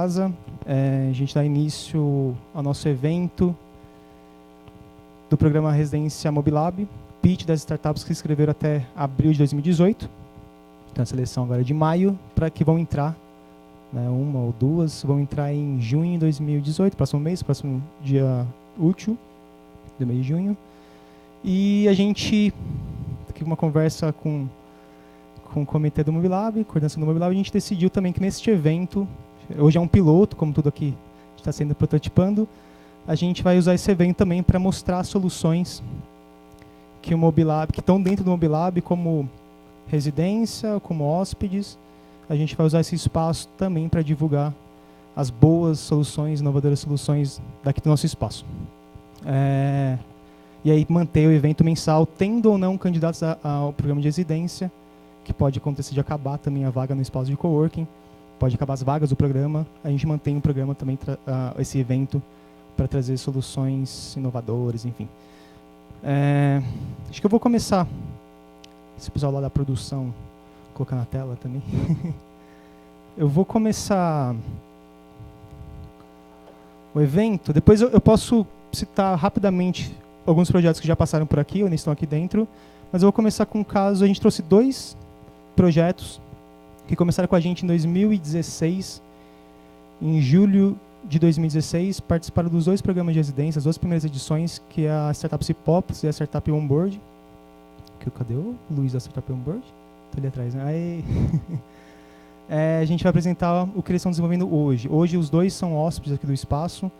casa. A gente dá início ao nosso evento do programa Residência Mobilab, pitch das startups que se inscreveram até abril de 2018. Então a seleção agora é de maio, para que vão entrar, né, uma ou duas, vão entrar em junho de 2018, próximo mês, próximo dia útil do mês de junho. E a gente, aqui uma conversa com o comitê do Mobilab, coordenação do Mobilab, a gente decidiu também que neste evento, hoje é um piloto, como tudo aqui está sendo prototipando, a gente vai usar esse evento também para mostrar soluções que o Mobilab, que estão dentro do Mobilab, como residência, como hóspedes. A gente vai usar esse espaço também para divulgar as boas soluções, inovadoras soluções daqui do nosso espaço. E aí manter o evento mensal, tendo ou não candidatos ao programa de residência, que pode acontecer de acabar também a vaga no espaço de coworking, pode acabar as vagas do programa, a gente mantém o programa também, esse evento, para trazer soluções inovadoras, enfim. Acho que eu vou começar, se o pessoal lá da produção colocar na tela também. Eu vou começar o evento, depois eu posso citar rapidamente alguns projetos que já passaram por aqui, ou nem estão aqui dentro, mas eu vou começar com um caso. A gente trouxe 2 projetos que começaram com a gente em 2016. Em julho de 2016, participaram dos 2 programas de residência, as 2 primeiras edições, que é a Startup Cipops e a Startup Onboard. Cadê o Luiz da Startup Onboard? Está ali atrás, né? A gente vai apresentar o que eles estão desenvolvendo hoje. Hoje os 2 são hóspedes aqui do espaço.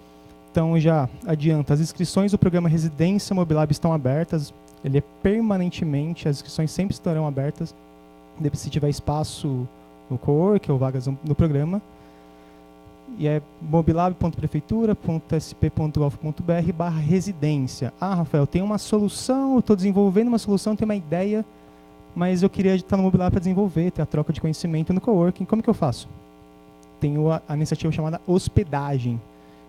Então, já adianto, as inscrições do programa Residência Mobilab estão abertas. Ele é permanentemente, as inscrições sempre estarão abertas, se tiver espaço no cowork ou vagas no programa. E é mobilab.prefeitura.sp.gov.br/residência. Ah, Rafael, tem uma solução, eu estou desenvolvendo uma solução, tenho uma ideia, mas eu queria estar no Mobilab para desenvolver, ter a troca de conhecimento no coworking. Como que eu faço? Tenho a iniciativa chamada Hospedagem,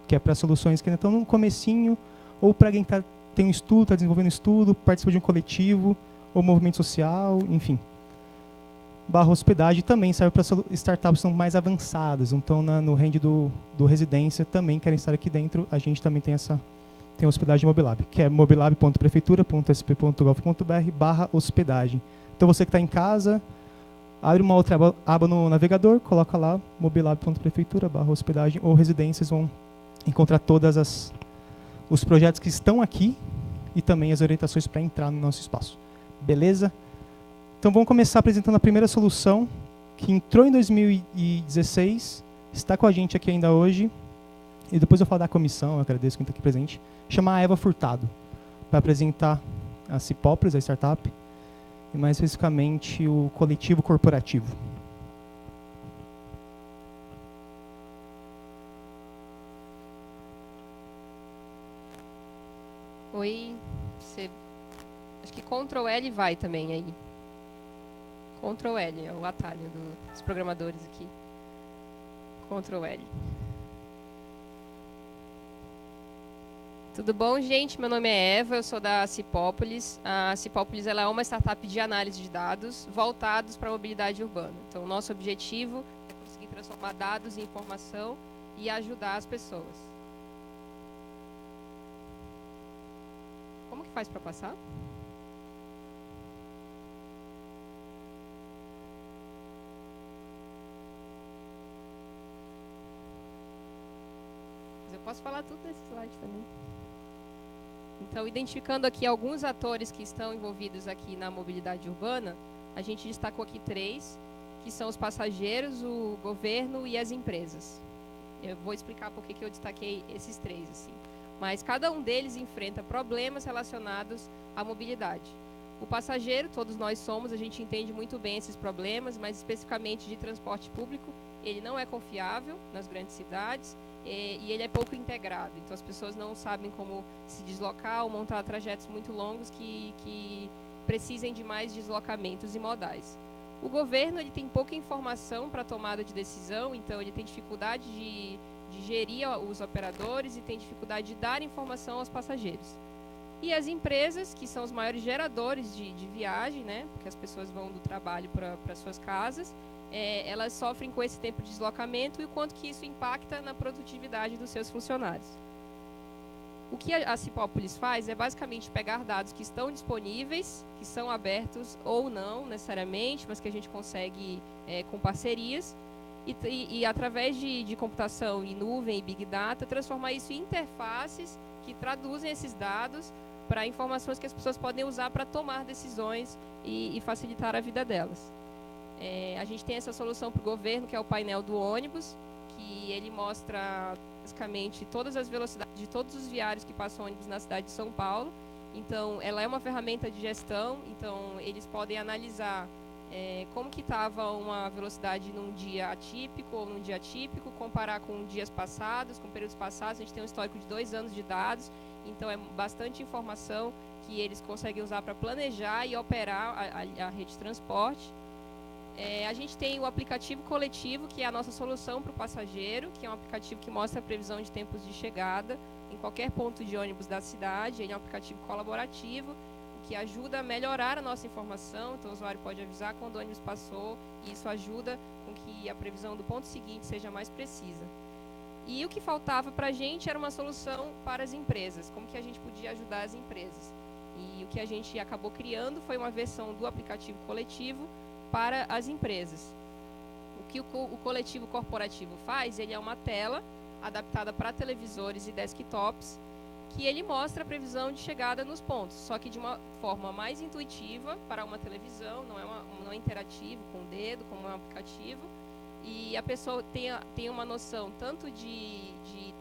que é para soluções que ainda estão no comecinho, ou para alguém que tem um estudo, está desenvolvendo um estudo, participa de um coletivo, ou movimento social, enfim. /hospedagem também serve para startups que são mais avançadas, não estão no range do residência, também querem estar aqui dentro. A gente também tem a hospedagem Mobilab, que é mobilab.prefeitura.sp.gov.br/hospedagem. Então você que está em casa, abre uma outra aba no navegador, coloca lá mobilab.prefeitura/hospedagem ou residências, vão encontrar todas os projetos que estão aqui e também as orientações para entrar no nosso espaço. Beleza? Então vamos começar apresentando a primeira solução, que entrou em 2016, está com a gente aqui ainda hoje, e depois eu falo da comissão, eu agradeço quem está aqui presente, chama a Eva Furtado, para apresentar a Cipops, a startup, e mais especificamente o coletivo corporativo. Oi, acho que Ctrl L vai também aí. Ctrl L é o atalho dos programadores aqui. Ctrl L. Tudo bom, gente? Meu nome é Eva, eu sou da Cipops. A Cipops ela é uma startup de análise de dados voltados para a mobilidade urbana. Então, o nosso objetivo é conseguir transformar dados em informação e ajudar as pessoas. Como que faz para passar? Eu posso falar tudo nesse slide também. Então, identificando aqui alguns atores que estão envolvidos aqui na mobilidade urbana, a gente destacou aqui 3, que são os passageiros, o governo e as empresas. Eu vou explicar por que eu destaquei esses 3, assim. Mas cada um deles enfrenta problemas relacionados à mobilidade. O passageiro, todos nós somos, a gente entende muito bem esses problemas, mas especificamente de transporte público, ele não é confiável nas grandes cidades, e ele é pouco integrado, então as pessoas não sabem como se deslocar ou montar trajetos muito longos que precisem de mais deslocamentos e modais. O governo ele tem pouca informação para tomada de decisão, então ele tem dificuldade de gerir os operadores e tem dificuldade de dar informação aos passageiros. E as empresas, que são os maiores geradores de viagem, né, porque as pessoas vão do trabalho para suas casas, elas sofrem com esse tempo de deslocamento e o quanto que isso impacta na produtividade dos seus funcionários. O que a Cipópolis faz é basicamente pegar dados que estão disponíveis, que são abertos ou não necessariamente, mas que a gente consegue com parcerias, e através de computação em nuvem e Big Data, transformar isso em interfaces que traduzem esses dados para informações que as pessoas podem usar para tomar decisões e facilitar a vida delas. A gente tem essa solução para o governo, que é o painel do ônibus, que ele mostra basicamente todas as velocidades de todos os viários que passam ônibus na cidade de São Paulo. Então, ela é uma ferramenta de gestão, então eles podem analisar como que estava uma velocidade num dia atípico ou num dia típico, comparar com dias passados, com períodos passados. A gente tem um histórico de 2 anos de dados, então é bastante informação que eles conseguem usar para planejar e operar a rede de transporte. A gente tem o aplicativo coletivo, que é a nossa solução para o passageiro, que é um aplicativo que mostra a previsão de tempos de chegada em qualquer ponto de ônibus da cidade. Ele é um aplicativo colaborativo, que ajuda a melhorar a nossa informação. Então, o usuário pode avisar quando o ônibus passou, e isso ajuda com que a previsão do ponto seguinte seja mais precisa. E o que faltava para a gente era uma solução para as empresas, como que a gente podia ajudar as empresas. E o que a gente acabou criando foi uma versão do aplicativo coletivo para as empresas. O que o coletivo corporativo faz, ele é uma tela adaptada para televisores e desktops, que ele mostra a previsão de chegada nos pontos, só que de uma forma mais intuitiva para uma televisão, não é interativo com o dedo, como é um aplicativo, e a pessoa tem uma noção tanto de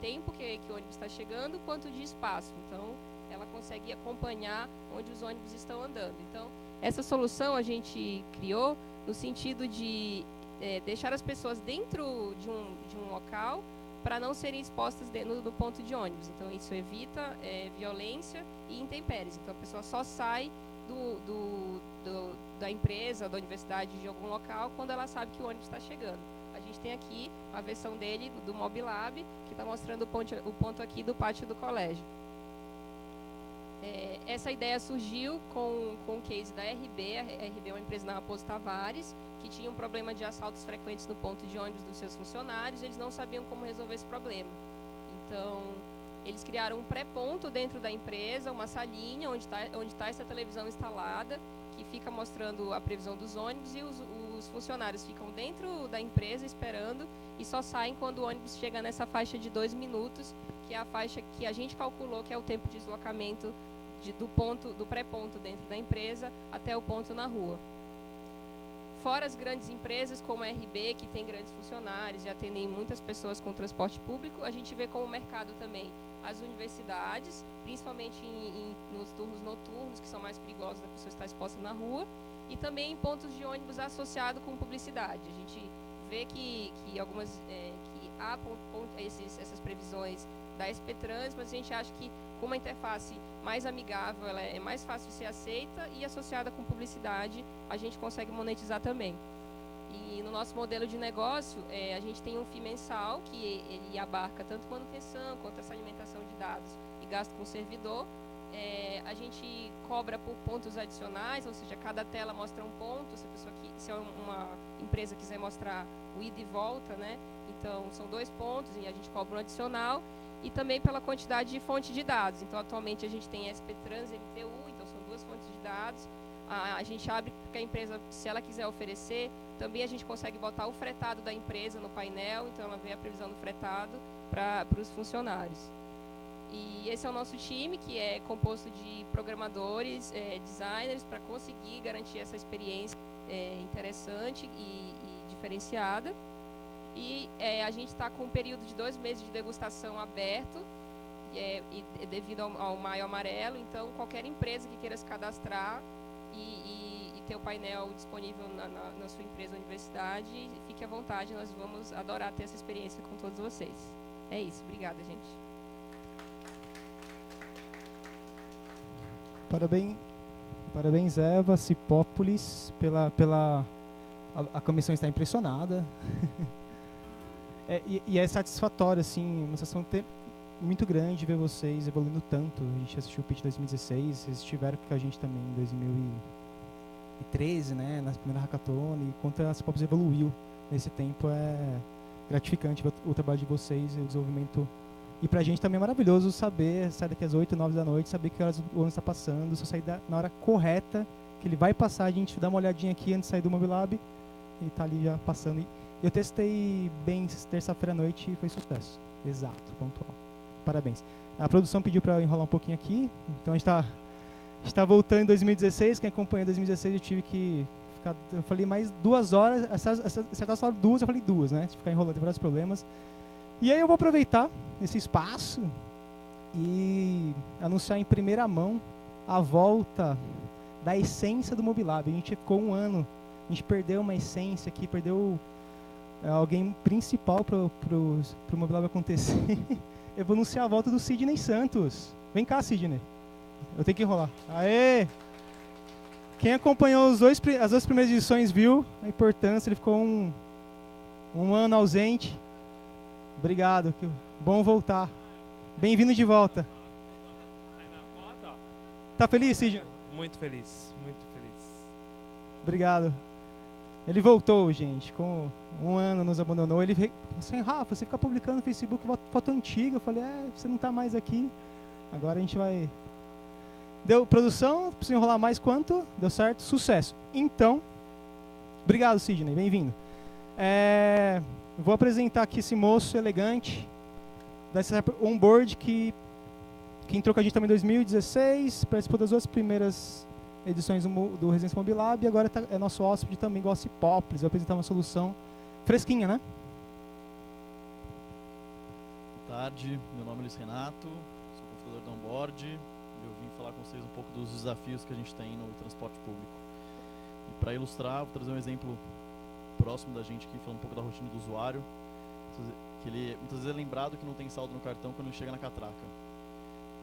tempo que o ônibus está chegando, quanto de espaço. Então, ela consegue acompanhar onde os ônibus estão andando. Então, essa solução a gente criou no sentido de deixar as pessoas dentro de um local para não serem expostas no ponto de ônibus. Então, isso evita violência e intempéries. Então, a pessoa só sai da empresa, da universidade, de algum local, quando ela sabe que o ônibus está chegando. A gente tem aqui a versão dele, do Mobilab, que está mostrando o ponto aqui do pátio do colégio. Essa ideia surgiu com o case da RB. A RB é uma empresa na Raposo Tavares, que tinha um problema de assaltos frequentes no ponto de ônibus dos seus funcionários. Eles não sabiam como resolver esse problema. Então, eles criaram um pré-ponto dentro da empresa, uma salinha onde tá essa televisão instalada, que fica mostrando a previsão dos ônibus, e os funcionários ficam dentro da empresa esperando e só saem quando o ônibus chega nessa faixa de 2 minutos, que é a faixa que a gente calculou que é o tempo de deslocamento do pré-ponto dentro da empresa até o ponto na rua. Fora as grandes empresas como a RB, que tem grandes funcionários e atendem muitas pessoas com transporte público, a gente vê como mercado também as universidades, principalmente nos turnos noturnos, que são mais perigosos da pessoa estar exposta na rua, e também em pontos de ônibus associado com publicidade. A gente vê que há essas previsões da SP-Trans, mas a gente acha que com uma interface mais amigável, ela é mais fácil de ser aceita, e associada com publicidade, a gente consegue monetizar também. E no nosso modelo de negócio, a gente tem um FII mensal, que ele abarca tanto manutenção, quanto essa alimentação de dados e gasto com servidor. A gente cobra por pontos adicionais, ou seja, cada tela mostra um ponto. Se uma empresa quiser mostrar o ida e volta, né? Então, são 2 pontos e a gente cobra um adicional. E também pela quantidade de fonte de dados. Então, atualmente, a gente tem SP-Trans e MTU, então são 2 fontes de dados. A gente abre para a empresa, se ela quiser oferecer, também a gente consegue botar o fretado da empresa no painel, então ela vê a previsão do fretado para os funcionários. E esse é o nosso time, que é composto de programadores, designers, para conseguir garantir essa experiência interessante e diferenciada. E a gente está com um período de 2 meses de degustação aberto, devido ao Maio Amarelo. Então, qualquer empresa que queira se cadastrar e ter o painel disponível na sua empresa ou universidade, fique à vontade, nós vamos adorar ter essa experiência com todos vocês. É isso, obrigada, gente. Parabéns, Eva, Cipópolis, a comissão está impressionada. E é satisfatório, assim, uma sensação muito grande ver vocês evoluindo tanto. A gente assistiu o pitch 2016, vocês estiveram com a gente também em 2013, né, na primeira hackathon, e quanto a Cipops evoluiu nesse tempo. É gratificante ver o trabalho de vocês e o desenvolvimento. E pra gente também é maravilhoso saber, sair daqui às 8, 9 da noite, saber que horas o ônibus está passando, se eu sair na hora correta, que ele vai passar, a gente dá uma olhadinha aqui antes de sair do Mobilab, e tá ali já passando. E eu testei bem terça-feira à noite e foi sucesso. Exato, pontual. Parabéns. A produção pediu para eu enrolar um pouquinho aqui, então a gente está voltando em 2016. Quem acompanha em 2016, eu tive que ficar, eu falei mais 2 horas, acertar só 2, eu falei 2, né? Ficar enrolando, tem vários problemas. E aí eu vou aproveitar esse espaço e anunciar em primeira mão a volta da essência do Mobilab. A gente ficou 1 ano, a gente perdeu uma essência aqui, perdeu alguém principal para o Mobilab acontecer. Eu vou anunciar a volta do Sidney Santos. Vem cá, Sidney. Eu tenho que enrolar. Aê! Quem acompanhou as 2 primeiras edições viu a importância. Ele ficou um ano ausente. Obrigado. Bom voltar. Bem-vindo de volta. Tá feliz, Sidney? Muito feliz, muito feliz. Obrigado. Ele voltou, gente. Com 1 ano nos abandonou. Ele falou assim: Rafa, você fica publicando no Facebook foto antiga. Eu falei: você não tá mais aqui. Agora a gente vai... Deu produção? Precisa enrolar mais quanto? Deu certo? Sucesso. Então, obrigado, Sidney. Bem-vindo. Vou apresentar aqui esse moço elegante dessa onboard que entrou com a gente também em 2016, participou das 2 primeiras edições do Residência Mobilab e agora é nosso hóspede também, igual a Cipops. Vai apresentar uma solução fresquinha, né? Boa tarde, meu nome é Luiz Renato, sou cofundador da Onboard e eu vim falar com vocês um pouco dos desafios que a gente tem no transporte público. E para ilustrar, vou trazer um exemplo próximo da gente aqui, falando um pouco da rotina do usuário, que ele muitas vezes é lembrado que não tem saldo no cartão quando ele chega na catraca.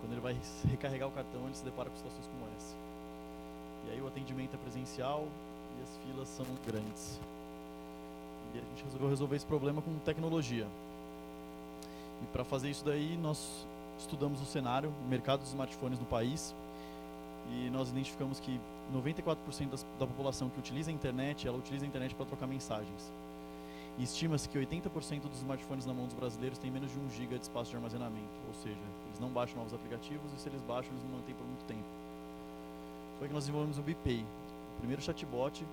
Quando ele vai recarregar o cartão, ele se depara com situações como essa. E aí o atendimento é presencial e as filas são grandes. E a gente resolveu resolver esse problema com tecnologia. E para fazer isso daí, nós estudamos o cenário, o mercado dos smartphones no país, e nós identificamos que 94% da população que utiliza a internet, ela utiliza a internet para trocar mensagens. E estima-se que 80% dos smartphones na mão dos brasileiros tem menos de 1 GB de espaço de armazenamento, ou seja, eles não baixam novos aplicativos e se eles baixam, eles não mantêm por muito tempo. Foi que nós desenvolvemos o BPay, o primeiro chatbot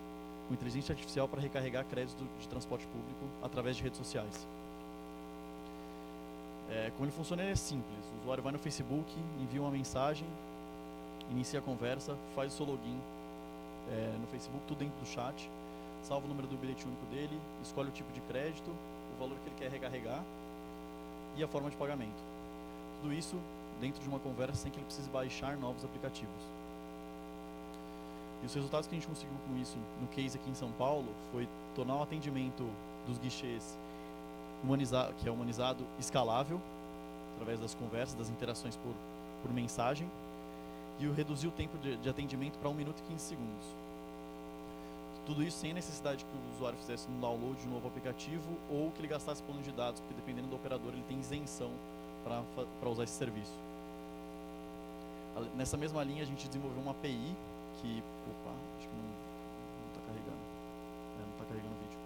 com inteligência artificial para recarregar crédito de transporte público através de redes sociais. Como ele funciona, ele é simples. O usuário vai no Facebook, envia uma mensagem, inicia a conversa, faz o seu login no Facebook, tudo dentro do chat, salva o número do bilhete único dele, escolhe o tipo de crédito, o valor que ele quer recarregar e a forma de pagamento. Tudo isso dentro de uma conversa sem que ele precise baixar novos aplicativos. E os resultados que a gente conseguiu com isso no case aqui em São Paulo foi tornar o atendimento dos guichês que é humanizado, escalável, através das conversas, das interações por mensagem, e reduzir o tempo de atendimento para 1 minuto e 15 segundos. Tudo isso sem necessidade que o usuário fizesse um download de um novo aplicativo ou que ele gastasse plano de dados, porque dependendo do operador ele tem isenção para usar esse serviço. Nessa mesma linha a gente desenvolveu uma API que... Opa, acho que não está carregando. Não está carregando o vídeo.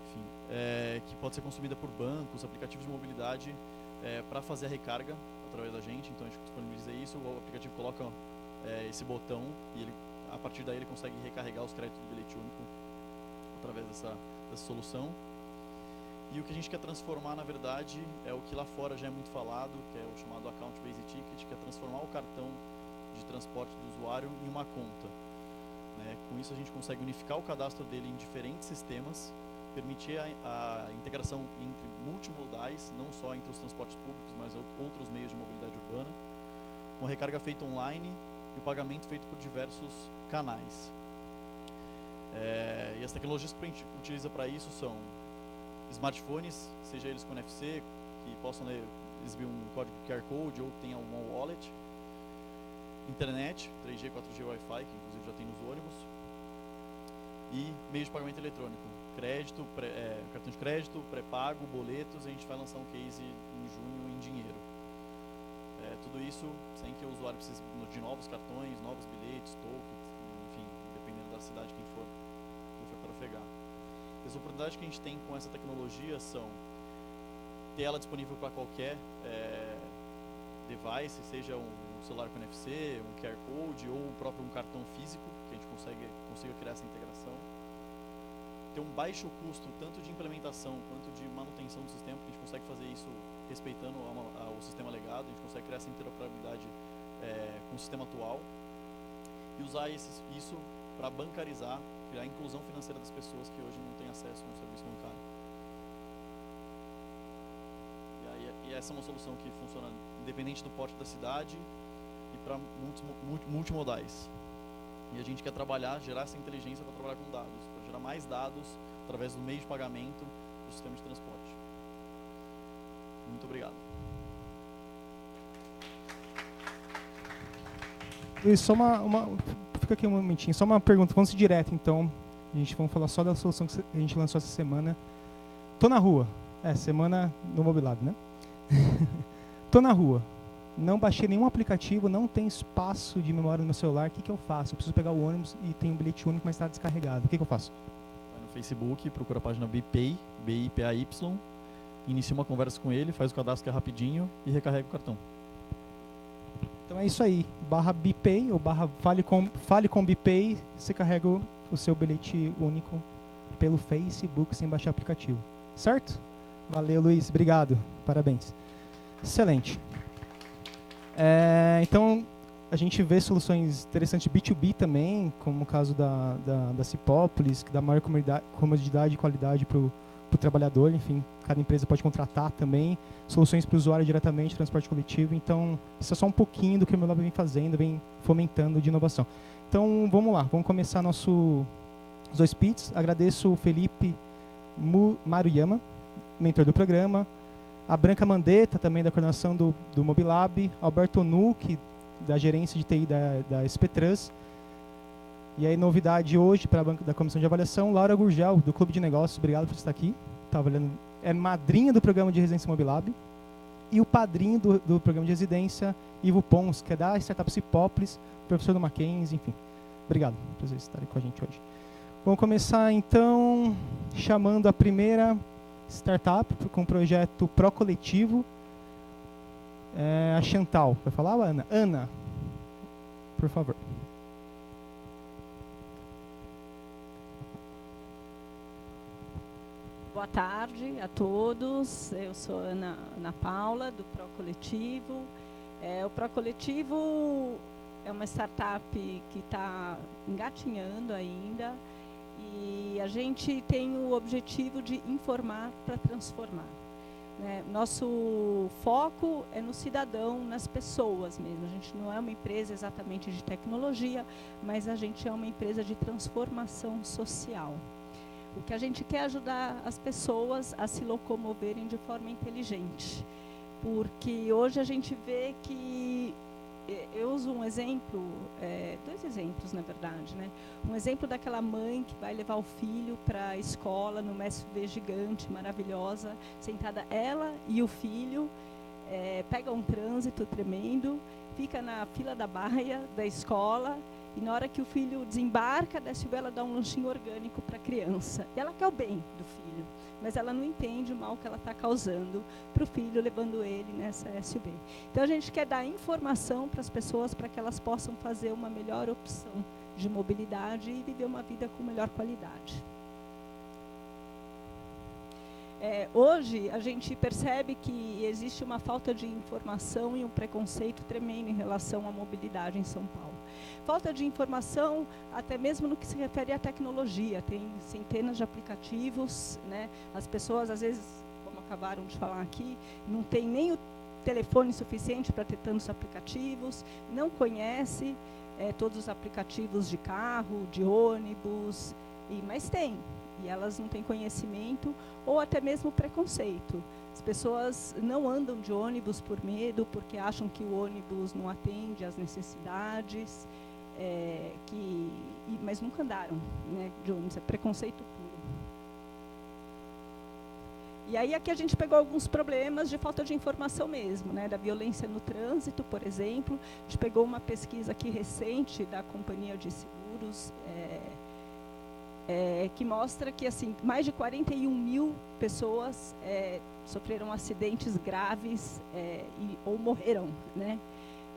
Enfim, que pode ser consumida por bancos, aplicativos de mobilidade para fazer a recarga através da gente. Então a gente disponibiliza isso, o aplicativo coloca esse botão e a partir daí ele consegue recarregar os créditos do bilhete único através dessa solução. E o que a gente quer transformar, na verdade, é o que lá fora já é muito falado, que é o chamado Account Based Ticket, que é transformar o cartão de transporte do usuário em uma conta. Com isso a gente consegue unificar o cadastro dele em diferentes sistemas, permitir a integração entre multimodais, não só entre os transportes públicos, mas outros meios de mobilidade urbana, uma recarga feita online e o pagamento feito por diversos canais. E as tecnologias que a gente utiliza para isso são smartphones, seja eles com NFC, que possam exibir um código QR Code ou que tenha uma wallet, internet, 3G, 4G, Wi-Fi, que inclusive já tem nos ônibus, e meios de pagamento eletrônico, crédito, cartão de crédito, pré-pago, boletos. A gente vai lançar um case em junho em dinheiro. Tudo isso sem que o usuário precise de novos cartões, novos bilhetes, tokens, enfim, dependendo qualquer cidade quem for trafegar. As oportunidades que a gente tem com essa tecnologia são ter ela disponível para qualquer device, seja um celular com NFC, um QR Code ou um cartão físico, que a gente consiga criar essa integração. Ter um baixo custo tanto de implementação quanto de manutenção do sistema, que a gente consegue fazer isso respeitando o sistema legado, a gente consegue criar essa interoperabilidade com o sistema atual e usar isso para bancarizar, criar a inclusão financeira das pessoas que hoje não têm acesso a um serviço bancário. E essa é uma solução que funciona independente do porte da cidade e para multimodais. E a gente quer gerar essa inteligência para trabalhar com dados, para gerar mais dados através do meio de pagamento do sistema de transporte. Muito obrigado. Luiz, só fica aqui um momentinho, só uma pergunta, vamos direto então. Vamos falar só da solução que a gente lançou essa semana. Tô na rua, semana no Mobilab, né? Tô na rua, não baixei nenhum aplicativo, não tem espaço de memória no meu celular, o que eu faço? Eu preciso pegar o ônibus e tem um bilhete único, mas está descarregado, o que eu faço? Vai no Facebook, procura a página BPay, BIPAY, inicia uma conversa com ele, faz o cadastro que é rapidinho e recarrega o cartão. Então é isso aí, /BPay ou fale com BPay, você carrega o seu bilhete único pelo Facebook sem baixar aplicativo, certo? Valeu, Luiz, obrigado, parabéns. Excelente. Então, a gente vê soluções interessantes B2B também, como o caso da Cipópolis, que dá maior comodidade e qualidade para o trabalhador, enfim, cada empresa pode contratar também, soluções para o usuário diretamente, transporte coletivo. Então, isso é só um pouquinho do que o Mobilab vem fazendo, vem fomentando de inovação. Então, vamos lá, vamos começar os 2 pits. Agradeço o Felipe Maruyama, mentor do programa, a Branca Mandetta, também da coordenação do Mobilab, Alberto Nuc, da gerência de TI da SP-Trans, e aí novidade hoje para a banca da comissão de avaliação, Laura Gurgel, do Clube de Negócios, obrigado por estar aqui, é madrinha do programa de residência Mobilab, e o padrinho do programa de residência, Ivo Pons, que é da Startup Cipópolis, professor do Mackenzie, enfim. Obrigado por vocês estarem com a gente hoje. Vamos começar então chamando a primeira startup com o projeto Procoletivo. A Chantal. Vai falar, Ana? Ana, por favor. Boa tarde a todos. Eu sou Ana Paula, do Procoletivo. O Procoletivo é uma startup que está engatinhando ainda. E a gente tem o objetivo de informar para transformar. Nosso foco é no cidadão, nas pessoas mesmo. A gente não é uma empresa exatamente de tecnologia, mas a gente é uma empresa de transformação social. O que a gente quer é ajudar as pessoas a se locomoverem de forma inteligente. Porque hoje a gente vê que... Eu uso um exemplo, 2 exemplos, na verdade, né? Um exemplo daquela mãe que vai levar o filho para a escola, numa SUV gigante, maravilhosa, sentada ela e o filho, pega um trânsito tremendo, fica na fila da baia da escola, e na hora que o filho desembarca da SUV, ela dá um lanchinho orgânico para a criança. E ela quer o bem do filho, mas ela não entende o mal que ela está causando para o filho, levando ele nessa SUV. Então, a gente quer dar informação para as pessoas para que elas possam fazer uma melhor opção de mobilidade e viver uma vida com melhor qualidade. Hoje, a gente percebe que existe uma falta de informação e um preconceito tremendo em relação à mobilidade em São Paulo. Falta de informação, até mesmo no que se refere à tecnologia. Tem centenas de aplicativos, né? As pessoas, às vezes, como acabaram de falar aqui, não tem nem o telefone suficiente para ter tantos aplicativos, não conhece todos os aplicativos de carro, de ônibus, mas tem. E elas não têm conhecimento ou até mesmo preconceito. As pessoas não andam de ônibus por medo, porque acham que o ônibus não atende às necessidades, mas nunca andaram, né, de ônibus, é preconceito puro. E aí aqui a gente pegou alguns problemas de falta de informação mesmo, né, da violência no trânsito, por exemplo. A gente pegou uma pesquisa aqui recente da Companhia de Seguros que mostra que assim, mais de 41 mil pessoas sofreram acidentes graves ou morreram, né?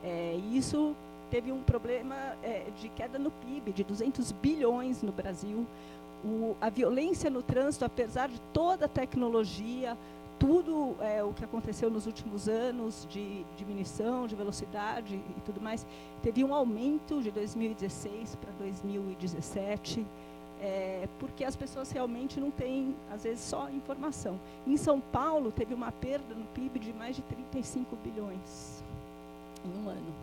E isso teve um problema de queda no PIB, de 200 bilhões no Brasil. A violência no trânsito, apesar de toda a tecnologia, tudo o que aconteceu nos últimos anos de diminuição de velocidade e tudo mais, teve um aumento de 2016 para 2017, porque as pessoas realmente não têm, às vezes, só informação. Em São Paulo, teve uma perda no PIB de mais de 35 bilhões em um ano.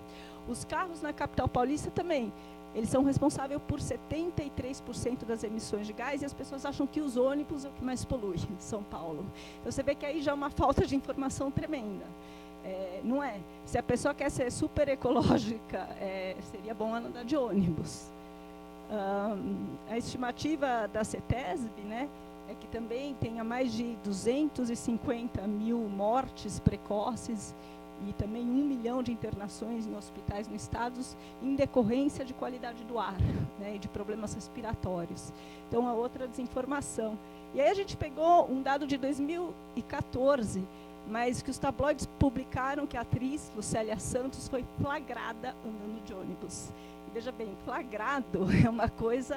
Os carros na capital paulista também, eles são responsáveis por 73% das emissões de gás, e as pessoas acham que os ônibus é o que mais polui em São Paulo. Então, você vê que aí já é uma falta de informação tremenda. Não é? Se a pessoa quer ser super ecológica, seria bom andar de ônibus. A estimativa da CETESB, né, é que também tenha mais de 250 mil mortes precoces e também 1 milhão de internações em hospitais no estado em decorrência de qualidade do ar, né, e de problemas respiratórios. Então, é outra desinformação. E aí a gente pegou um dado de 2014, mas que os tabloides publicaram que a atriz Lucélia Santos foi flagrada andando de ônibus. E veja bem, flagrado é uma coisa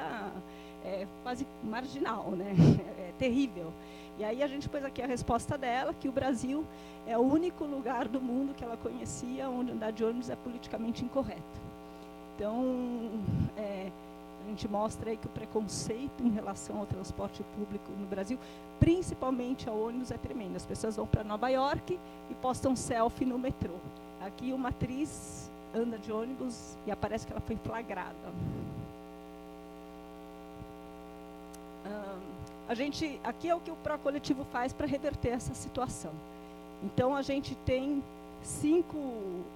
quase marginal, né? É terrível. E aí a gente pôs aqui a resposta dela, que o Brasil é o único lugar do mundo que ela conhecia onde andar de ônibus é politicamente incorreto. Então, a gente mostra aí que o preconceito em relação ao transporte público no Brasil, principalmente ao ônibus, é tremendo. As pessoas vão para Nova York e postam selfie no metrô. Aqui uma atriz anda de ônibus e aparece que ela foi flagrada. Aqui é o que o Procoletivo faz para reverter essa situação. Então, a gente tem 5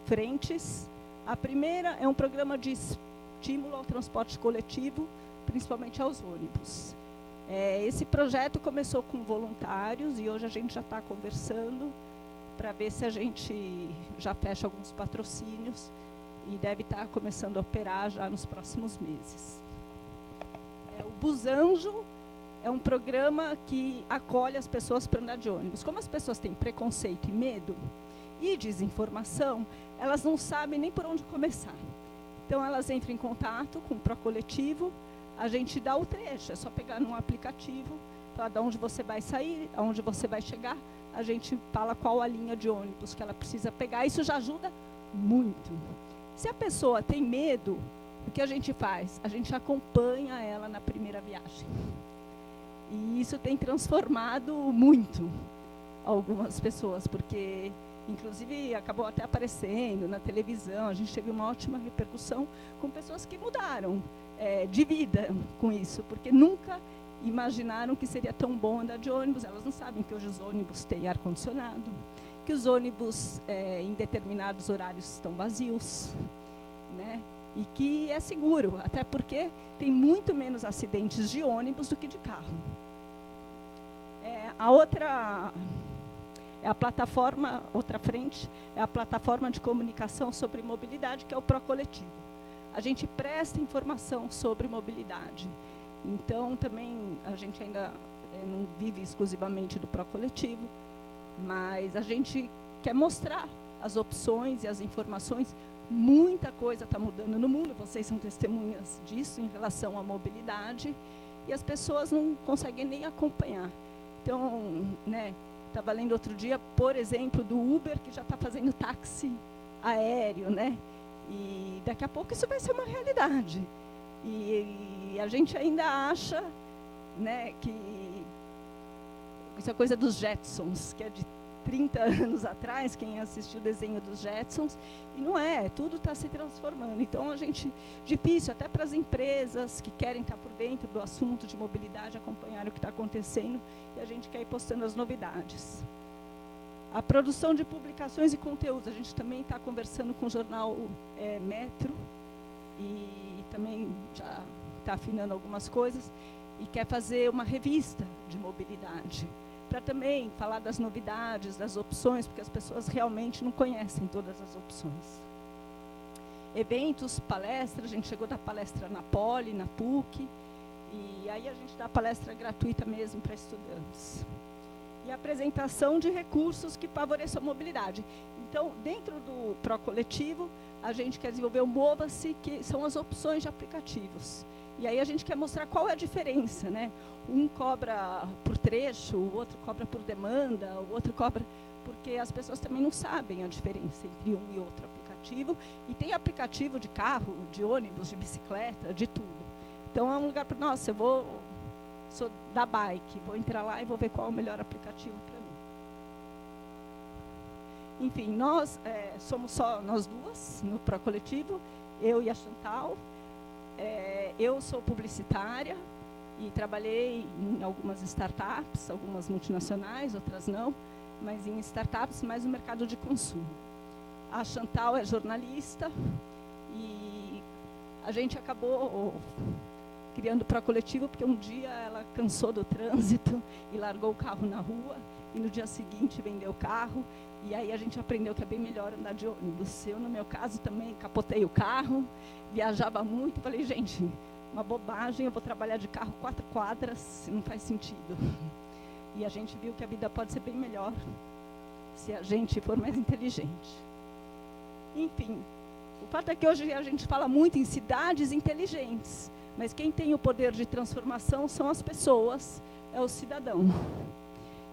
frentes. A primeira é um programa de estímulo ao transporte coletivo, principalmente aos ônibus. Esse projeto começou com voluntários e hoje a gente já está conversando para ver se a gente já fecha alguns patrocínios e deve estar começando a operar já nos próximos meses. O Busanjo é um programa que acolhe as pessoas para andar de ônibus. Como as pessoas têm preconceito e medo e desinformação, elas não sabem nem por onde começar. Então, elas entram em contato com o Procoletivo, a gente dá o trecho, é só pegar num aplicativo, falar de onde você vai sair, aonde você vai chegar, a gente fala qual a linha de ônibus que ela precisa pegar, isso já ajuda muito. Se a pessoa tem medo, o que a gente faz? A gente acompanha ela na primeira viagem. E isso tem transformado muito algumas pessoas, porque, inclusive, acabou até aparecendo na televisão, a gente teve uma ótima repercussão com pessoas que mudaram de vida com isso, porque nunca imaginaram que seria tão bom andar de ônibus. Elas não sabem que hoje os ônibus têm ar-condicionado, que os ônibus em determinados horários estão vazios, né? E que é seguro, até porque tem muito menos acidentes de ônibus do que de carro. A outra é a plataforma, outra frente, é a plataforma de comunicação sobre mobilidade, que é o Procoletivo. A gente presta informação sobre mobilidade. Então, também, a gente ainda não vive exclusivamente do Procoletivo, mas a gente quer mostrar as opções e as informações. Muita coisa está mudando no mundo, vocês são testemunhas disso em relação à mobilidade, e as pessoas não conseguem nem acompanhar. Então, né, estava lendo outro dia, por exemplo, do Uber, que já está fazendo táxi aéreo, né? E daqui a pouco isso vai ser uma realidade. E a gente ainda acha, né, que isso é coisa dos Jetsons, que é de 30 anos atrás, quem assistiu o desenho dos Jetsons, e não é, tudo está se transformando. Então, a gente, difícil até para as empresas que querem estar por dentro do assunto de mobilidade, acompanhar o que está acontecendo, e a gente quer ir postando as novidades. A produção de publicações e conteúdos, a gente também está conversando com o jornal Metro, e também já está afinando algumas coisas, e quer fazer uma revista de mobilidade, para também falar das novidades, das opções, porque as pessoas realmente não conhecem todas as opções. Eventos, palestras, a gente chegou da palestra na Poli, na PUC, E aí a gente dá palestra gratuita mesmo para estudantes. E apresentação de recursos que favoreçam a mobilidade. Então, dentro do Procoletivo, a gente quer desenvolver o Mova-se, que são as opções de aplicativos. E aí a gente quer mostrar qual é a diferença, né? Um cobra por trecho, o outro cobra por demanda, o outro cobra... Porque as pessoas também não sabem a diferença entre um e outro aplicativo. E tem aplicativo de carro, de ônibus, de bicicleta, de tudo. Então, é um lugar para... Nossa, sou da bike, vou entrar lá e vou ver qual é o melhor aplicativo para mim. Enfim, nós somos só nós duas no Procoletivo, eu e a Chantal. Eu sou publicitária e trabalhei em algumas startups, algumas multinacionais, outras não, mas em startups, mais no mercado de consumo. A Chantal é jornalista e a gente acabou criando o Procoletivo, porque um dia ela cansou do trânsito e largou o carro na rua, e no dia seguinte vendeu o carro, e aí a gente aprendeu que é bem melhor andar de ônibus. Eu, no meu caso, também capotei o carro, viajava muito, falei, gente, uma bobagem, eu vou trabalhar de carro 4 quadras, não faz sentido. E a gente viu que a vida pode ser bem melhor se a gente for mais inteligente. Enfim, o fato é que hoje a gente fala muito em cidades inteligentes, mas quem tem o poder de transformação são as pessoas, é o cidadão.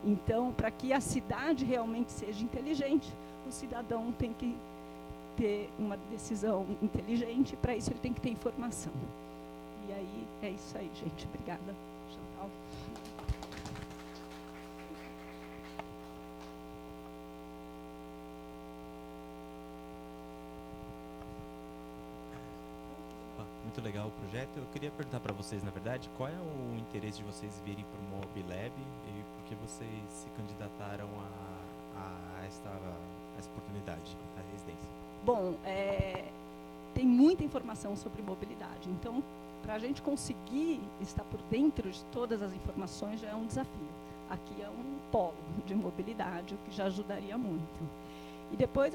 Então, para que a cidade realmente seja inteligente, o cidadão tem que ter uma decisão inteligente, para isso ele tem que ter informação. E aí, é isso aí, gente. Obrigada, Chantal. Muito legal o projeto. Eu queria perguntar para vocês, na verdade, qual é o interesse de vocês virem para o MobiLab e por que vocês se candidataram a essa oportunidade, a residência? Bom, tem muita informação sobre mobilidade, então, para a gente conseguir estar por dentro de todas as informações já é um desafio. Aqui é um polo de mobilidade, o que já ajudaria muito. E depois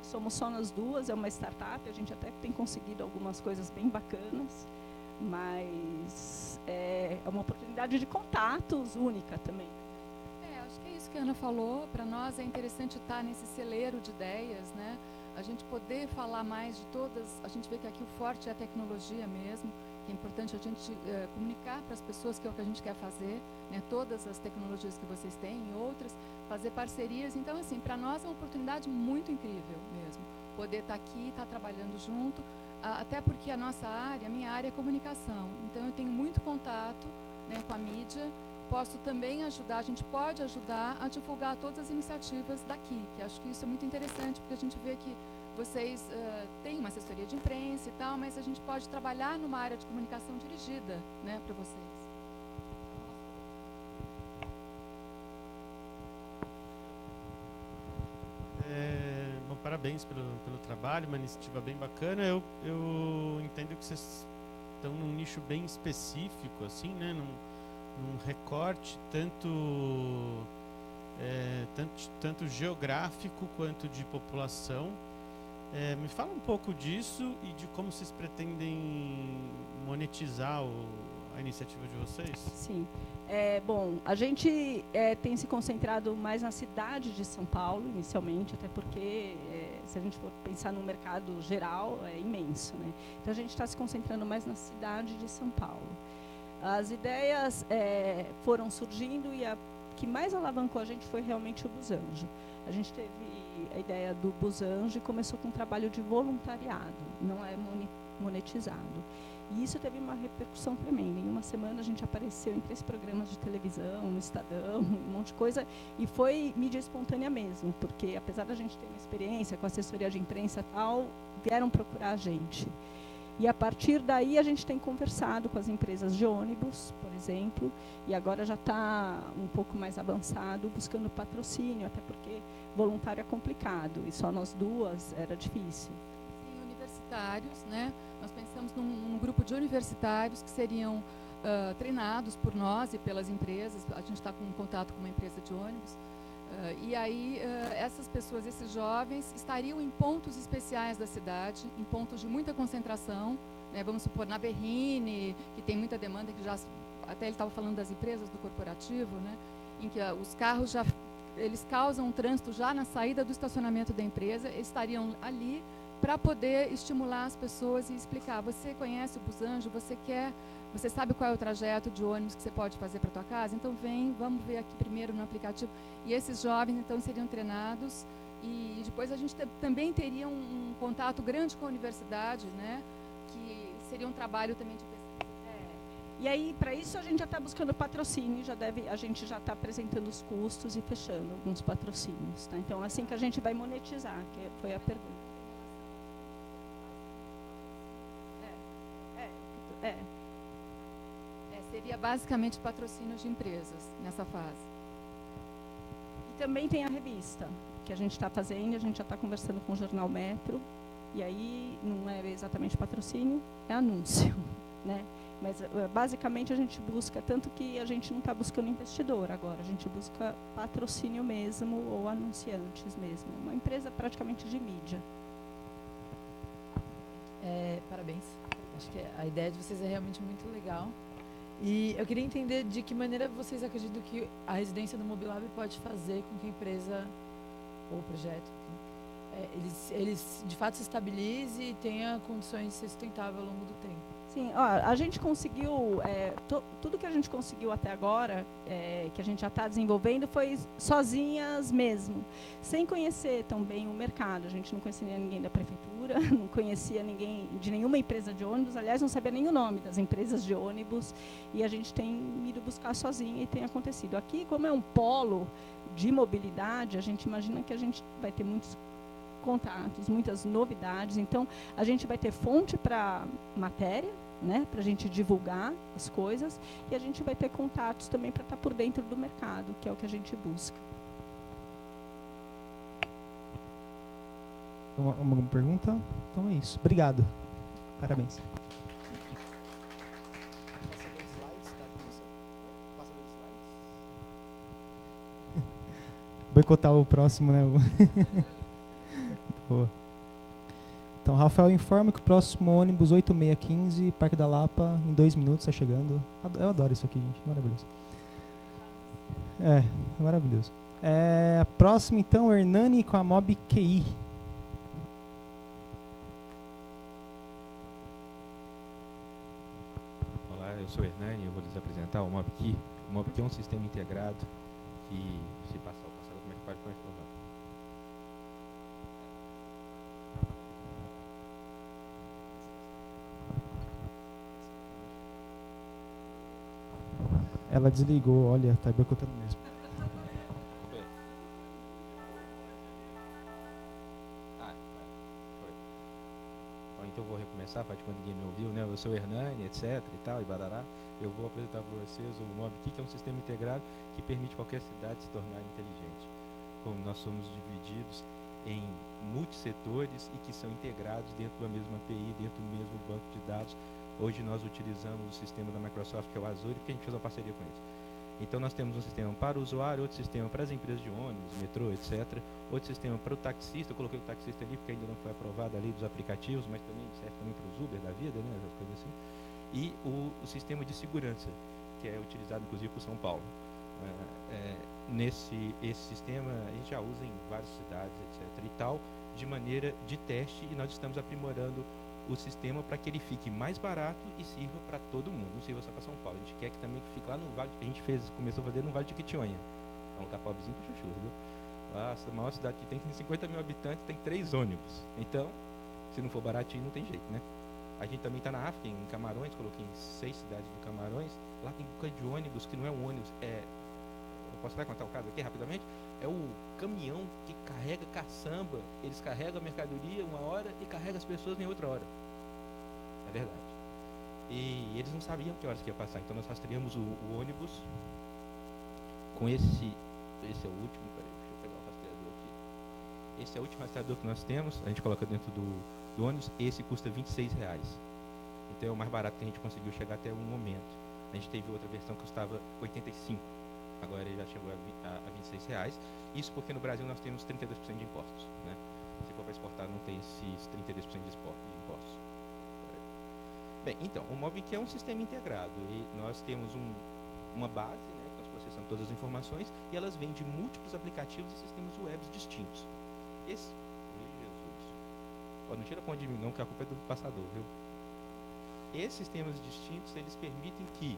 somos só nós duas, é uma startup, a gente até tem conseguido algumas coisas bem bacanas, mas é uma oportunidade de contatos única também. Acho que é isso que a Ana falou. Para nós é interessante estar nesse celeiro de ideias, né? A gente poder falar mais de todas, a gente vê que aqui o forte é a tecnologia mesmo, que é importante a gente comunicar para as pessoas que é o que a gente quer fazer, né? Todas as tecnologias que vocês têm e outras, fazer parcerias. Então, assim, para nós é uma oportunidade muito incrível mesmo, poder estar aqui, estar trabalhando junto, até porque a minha área é comunicação, então eu tenho muito contato, né, com a mídia, posso também ajudar, a gente pode ajudar a divulgar todas as iniciativas daqui, que acho que isso é muito interessante, porque a gente vê que vocês têm uma assessoria de imprensa e tal, mas a gente pode trabalhar numa área de comunicação dirigida, né, para vocês. Bom, parabéns pelo trabalho, uma iniciativa bem bacana. Eu entendo que vocês estão num nicho bem específico, assim, né, num recorte tanto geográfico quanto de população. Me fala um pouco disso e de como vocês pretendem monetizar a iniciativa de vocês. Sim. Bom, a gente tem se concentrado mais na cidade de São Paulo, inicialmente, até porque, se a gente for pensar no mercado geral, é imenso, né? Então, a gente está se concentrando mais na cidade de São Paulo. As ideias foram surgindo e a que mais alavancou a gente foi realmente o Busanjo. A gente teve a ideia do Busanjo e começou com um trabalho de voluntariado, não é monetizado. E isso teve uma repercussão tremenda. Em uma semana a gente apareceu em 3 programas de televisão, no Estadão, um monte de coisa, e foi mídia espontânea mesmo, porque apesar da gente ter uma experiência com assessoria de imprensa e tal, vieram procurar a gente. E a partir daí a gente tem conversado com as empresas de ônibus, por exemplo, e agora já está um pouco mais avançado, buscando patrocínio, até porque voluntário é complicado, e só nós duas era difícil. Sim, universitários, né? Nós pensamos num grupo de universitários que seriam treinados por nós e pelas empresas. A gente está com contato com uma empresa de ônibus. E aí, essas pessoas, esses jovens, estariam em pontos especiais da cidade, em pontos de muita concentração, né? Vamos supor, na Berrine, que tem muita demanda, que já, até ele estava falando das empresas do corporativo, né? Em que os carros já, eles causam um trânsito já na saída do estacionamento da empresa, eles estariam ali para poder estimular as pessoas e explicar, você conhece o Busanjo, você sabe qual é o trajeto de ônibus que você pode fazer para a tua casa? Então vem, vamos ver aqui primeiro no aplicativo. E esses jovens, então, seriam treinados e depois a gente também teria um contato grande com a universidade, né? Que seria um trabalho também de pesquisa. E aí, para isso, a gente já está buscando patrocínio, a gente já está apresentando os custos e fechando alguns patrocínios. Tá? Então, assim que a gente vai monetizar, que foi a pergunta. Seria basicamente patrocínio de empresas nessa fase. E também tem a revista, que a gente está fazendo, a gente já está conversando com o Jornal Metro, e aí não é exatamente patrocínio, é anúncio, né? Mas basicamente a gente busca, tanto que a gente não está buscando investidor agora, a gente busca patrocínio mesmo, ou anunciantes mesmo, uma empresa praticamente de mídia. Parabéns. Acho que a ideia de vocês é realmente muito legal. E eu queria entender de que maneira vocês acreditam que a residência do Mobilab pode fazer com que a empresa ou o projeto eles de fato se estabilize e tenha condições de ser sustentável ao longo do tempo. Sim, ó, a gente conseguiu, tudo que a gente conseguiu até agora, que a gente já está desenvolvendo, foi sozinhas mesmo, sem conhecer tão bem o mercado. A gente não conhecia ninguém da prefeitura, não conhecia ninguém de nenhuma empresa de ônibus, aliás, não sabia nem o nome das empresas de ônibus, e a gente tem ido buscar sozinha e tem acontecido. Aqui, como é um polo de mobilidade, a gente imagina que a gente vai ter muitos contatos, muitas novidades, então a gente vai ter fonte para matéria, né, para a gente divulgar as coisas, e a gente vai ter contatos também para estar por dentro do mercado, que é o que a gente busca. Uma pergunta? Então é isso. Obrigado. Parabéns. Boicotar o próximo, né? Boa. Então, Rafael informa que o próximo ônibus 8615, Parque da Lapa, em 2 minutos, está chegando. Eu adoro isso aqui, gente. Maravilhoso. Maravilhoso. A próxima, então, Hernani com a Mob QI. Olá, eu sou o Hernani e eu vou lhes apresentar o Mob QI. O Mob QI é um sistema integrado que, se passar o passado, como é que pode transformar? Ela desligou, olha, tá boicotando mesmo. Então eu vou recomeçar, Fátima, ninguém me ouviu, né? Eu sou o Hernani, etc e tal, e barará. Eu vou apresentar para vocês o MobKey, que é um sistema integrado que permite qualquer cidade se tornar inteligente. Como nós somos divididos em multissetores e que são integrados dentro da mesma API, dentro do mesmo banco de dados. Hoje nós utilizamos o sistema da Microsoft, que é o Azure, porque a gente fez uma parceria com eles. Então nós temos um sistema para o usuário, outro sistema para as empresas de ônibus, metrô, etc. Outro sistema para o taxista, eu coloquei o taxista ali porque ainda não foi aprovada a lei dos aplicativos, mas também serve também para os Uber da vida, né, essas coisas assim. E o sistema de segurança, que é utilizado inclusive por São Paulo. Esse sistema a gente já usa em várias cidades, etc. e tal, de maneira de teste, e nós estamos aprimorando o sistema para que ele fique mais barato e sirva para todo mundo, não sirva só para São Paulo. A gente quer que também fique lá no Vale, a gente começou a fazer no Vale de Quitionha, é um lugar pobrezinho com chuchu, viu? A maior cidade que tem 50 mil habitantes, tem 3 ônibus. Então, se não for baratinho, não tem jeito, né? A gente também está na África, em Camarões, coloquei em 6 cidades do Camarões, lá tem boca de ônibus, que não é um ônibus, eu posso até contar o caso aqui rapidamente, é o caminhão que carrega caçamba, eles carregam a mercadoria uma hora e carregam as pessoas em outra hora. É verdade. E eles não sabiam que horas que ia passar, então nós rastreamos o ônibus com esse é o último, peraí, deixa eu pegar o rastreador aqui. Esse é o último rastreador que nós temos, a gente coloca dentro do ônibus, esse custa R$26. Então é o mais barato que a gente conseguiu chegar até o momento. A gente teve outra versão que custava R$85. Agora ele já chegou a R$26. Isso porque no Brasil nós temos 32% de impostos, né? Se for para exportar, não tem esses 32% de impostos. Bem, então, o MobiKey é um sistema integrado e nós temos uma base, né, que nós processamos todas as informações e elas vêm de múltiplos aplicativos e sistemas web distintos. Esse, Jesus, ó, não tira a ponta de mim não, que a culpa é do passador, viu? Esses sistemas distintos, eles permitem que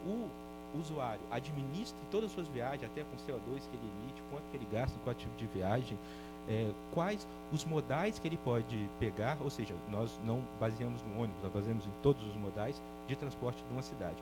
o usuário administre todas as suas viagens, até com CO2 que ele emite, quanto que ele gasta, qual tipo de viagem, quais os modais que ele pode pegar, ou seja, nós não baseamos no ônibus, nós baseamos em todos os modais de transporte de uma cidade.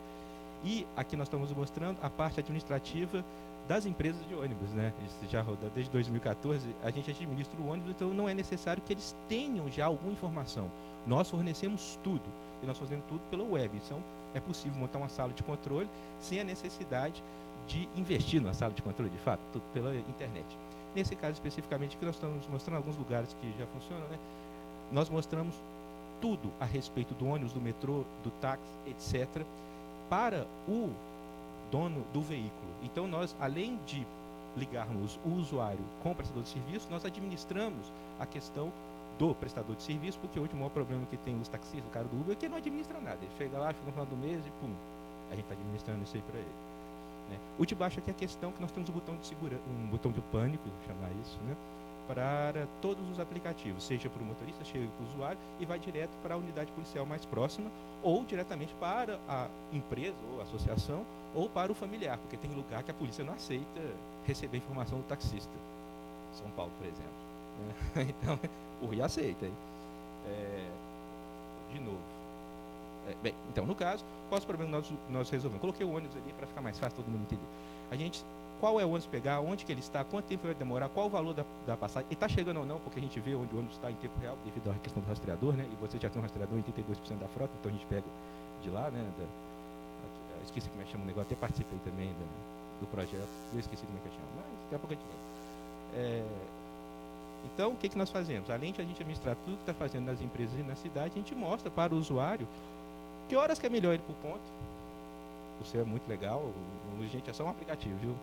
E aqui nós estamos mostrando a parte administrativa das empresas de ônibus, né? Isso já roda desde 2014, a gente administra o ônibus, então não é necessário que eles tenham já alguma informação. Nós fornecemos tudo, e nós fazemos tudo pela web. Então, é possível montar uma sala de controle sem a necessidade de investir numa sala de controle, de fato, tudo pela internet. Nesse caso especificamente, que nós estamos mostrando alguns lugares que já funcionam, né? Nós mostramos tudo a respeito do ônibus, do metrô, do táxi, etc., para o dono do veículo. Então, nós, além de ligarmos o usuário com o prestador de serviço, nós administramos a questão do prestador de serviço, porque hoje o maior problema que tem os taxistas, o cara do Uber, é que ele não administra nada. Ele chega lá, fica no final do mês e pum, a gente está administrando isso aí para ele. Né? O de baixo aqui é a questão que nós temos um botão de segurança, um botão de pânico, vou chamar isso, né? Para todos os aplicativos, seja para o motorista, seja para o usuário, e vai direto para a unidade policial mais próxima, ou diretamente para a empresa ou associação, ou para o familiar, porque tem lugar que a polícia não aceita receber informação do taxista. São Paulo, por exemplo. Né? Então, o Rio aceita. Hein? De novo. Bem, então, no caso, quais os problemas nós resolvemos? Coloquei o ônibus ali para ficar mais fácil todo mundo entender. Qual é o ônibus pegar, onde que ele está, quanto tempo vai demorar, qual o valor da passagem, ele está chegando ou não, porque a gente vê onde o ônibus está em tempo real, devido à questão do rastreador, né? E você já tem um rastreador em 82% da frota, então a gente pega de lá, né? Esqueci como é que chama o negócio, até participei também do projeto, eu esqueci como é que chama, mas daqui a pouco a gente vê. Então, o que nós fazemos? Além de a gente administrar tudo que está fazendo nas empresas e na cidade, a gente mostra para o usuário que horas que é melhor ir para o ponto. O seu é muito legal, gente, é só um aplicativo, viu?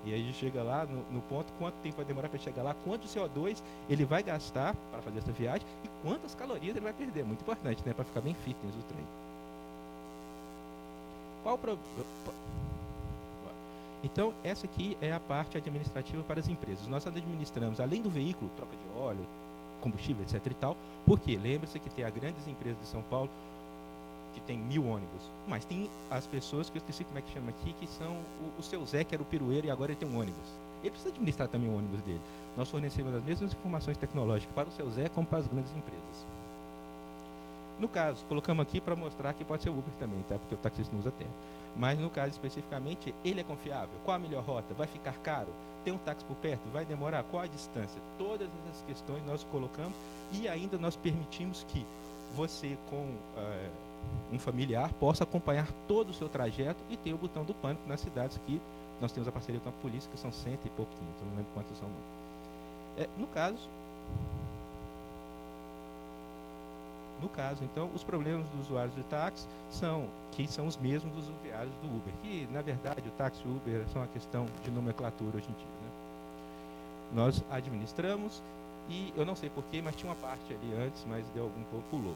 E aí a gente chega lá no ponto, quanto tempo vai demorar para chegar lá, quanto CO2 ele vai gastar para fazer essa viagem e quantas calorias ele vai perder. Muito importante, né? Para ficar bem fitness o trem. Qual o problema? Então, essa aqui é a parte administrativa para as empresas. Nós administramos, além do veículo, troca de óleo, combustível, etc e tal, porque lembre-se que tem as grandes empresas de São Paulo que tem 1000 ônibus, mas tem as pessoas que eu esqueci como é que chama aqui, que são o seu Zé, que era o pirueiro, e agora ele tem um ônibus. Ele precisa administrar também o ônibus dele. Nós fornecemos as mesmas informações tecnológicas para o seu Zé como para as grandes empresas. No caso, colocamos aqui para mostrar que pode ser o Uber também, tá? Porque o taxista não usa tempo. Mas no caso especificamente, ele é confiável? Qual a melhor rota? Vai ficar caro? Tem um táxi por perto? Vai demorar? Qual a distância? Todas essas questões nós colocamos e ainda nós permitimos que você com um familiar possa acompanhar todo o seu trajeto e ter o botão do pânico nas cidades que nós temos a parceria com a polícia, que são 100 e pouquinhos, eu não lembro quantos são. No caso, então, os problemas dos usuários de táxi são os mesmos dos usuários do Uber, que, na verdade, o táxi e o Uber são uma questão de nomenclatura hoje em dia. Né? Nós administramos, e eu não sei porquê, mas tinha uma parte ali antes, mas deu algum pouco, pulou,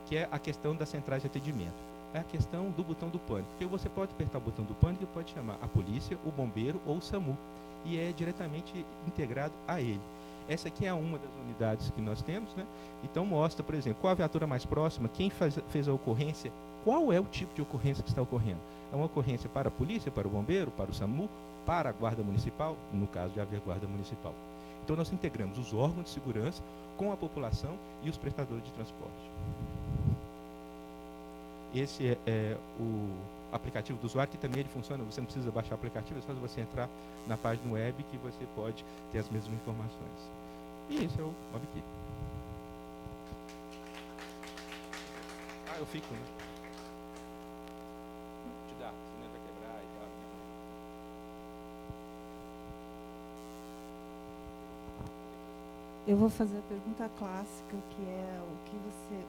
que é a questão das centrais de atendimento. É a questão do botão do pânico, porque você pode apertar o botão do pânico e pode chamar a polícia, o bombeiro ou o SAMU, e é diretamente integrado a ele. Essa aqui é uma das unidades que nós temos, né? Então mostra, por exemplo, qual a viatura mais próxima, quem fez a ocorrência, qual é o tipo de ocorrência que está ocorrendo. É uma ocorrência para a polícia, para o bombeiro, para o SAMU, para a guarda municipal, no caso de haver guarda municipal. Então nós integramos os órgãos de segurança com a população e os prestadores de transporte. Esse é o aplicativo do usuário, que também ele funciona, você não precisa baixar o aplicativo, é só você entrar na página web que você pode ter as mesmas informações. E esse é o MobiKey. Eu fico, né? Te dá, senão vai quebrar e tal. Eu vou fazer a pergunta clássica, que é